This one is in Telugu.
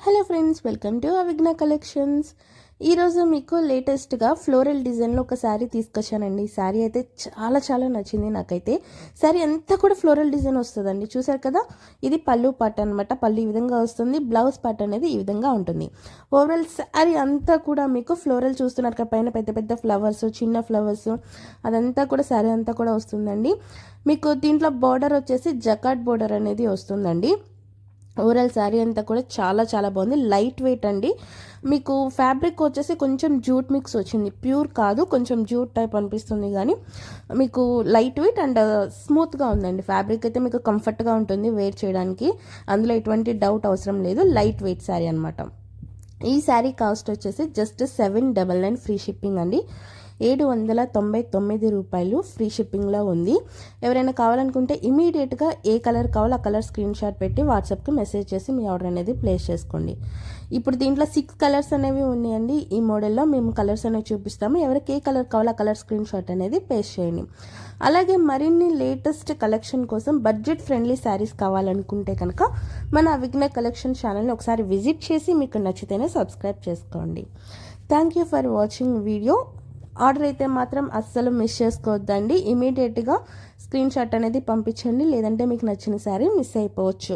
Hello friends, welcome to Avighna collections. ఈరోజు మీకు లేటెస్ట్గా ఫ్లోరల్ డిజైన్లో ఒక శారీ తీసుకొచ్చానండి. శారీ అయితే చాలా చాలా నచ్చింది నాకైతే. శారీ అంతా కూడా ఫ్లోరల్ డిజైన్ వస్తుందండి. చూసారు కదా, ఇది పళ్ళు పార్ట్ అనమాట. పళ్ళు ఈ విధంగా వస్తుంది, బ్లౌజ్ పార్ట్ అనేది ఈ విధంగా ఉంటుంది. ఓవరాల్ శారీ అంతా కూడా మీకు ఫ్లోరల్ చూస్తున్నారు కదా, పైన పెద్ద పెద్ద ఫ్లవర్స్, చిన్న ఫ్లవర్స్, అదంతా కూడా శారీ అంతా కూడా వస్తుందండి. మీకు దీంట్లో బోర్డర్ వచ్చేసి జకాట్ బోర్డర్ అనేది వస్తుందండి. ఓవరాల్ శారీ అంతా కూడా చాలా చాలా బాగుంది. లైట్ వెయిట్ అండి. మీకు ఫ్యాబ్రిక్ వచ్చేసి కొంచెం జూట్ మిక్స్ వచ్చింది, ప్యూర్ కాదు, కొంచెం జూట్ టైప్ అనిపిస్తుంది, కానీ మీకు లైట్ వెయిట్ అండ్ స్మూత్గా ఉందండి. ఫ్యాబ్రిక్ అయితే మీకు కంఫర్ట్గా ఉంటుంది వేర్ చేయడానికి, అందులో ఎటువంటి డౌట్ అవసరం లేదు. లైట్ వెయిట్ శారీ అనమాట. ఈ శారీ కాస్ట్ వచ్చేసి జస్ట్ 799 ఫ్రీ షిప్పింగ్ అండి. 799 రూపాయలు ఫ్రీ షిప్పింగ్లో ఉంది. ఎవరైనా కావాలనుకుంటే ఇమీడియట్గా ఏ కలర్ కావాలో ఆ కలర్ స్క్రీన్ షాట్ పెట్టి వాట్సాప్కి మెసేజ్ చేసి మీ ఆర్డర్ అనేది ప్లేస్ చేసుకోండి. ఇప్పుడు దీంట్లో 6 కలర్స్ అనేవి ఉన్నాయండి. ఈ మోడల్లో మేము కలర్స్ అనేవి చూపిస్తాము. ఎవరికి ఏ కలర్ కావాలో ఆ కలర్ స్క్రీన్ షాట్ అనేది పేస్ట్ చేయండి. అలాగే మరిన్ని లేటెస్ట్ కలెక్షన్ కోసం బడ్జెట్ ఫ్రెండ్లీ శారీస్ కావాలనుకుంటే కనుక మన అవిఘ్న కలెక్షన్ ఛానల్ని ఒకసారి విజిట్ చేసి మీకు నచ్చితేనే సబ్స్క్రైబ్ చేసుకోండి. Thank you for watching video. Order అయితే మాత్రం అస్సలు మిస్ చేసుకోవద్దండి. ఇమీడియట్గా స్క్రీన్ షాట్ అనేది పంపించండి, లేదంటే మీకు నచ్చిన శారీ మిస్ అయిపోవచ్చు.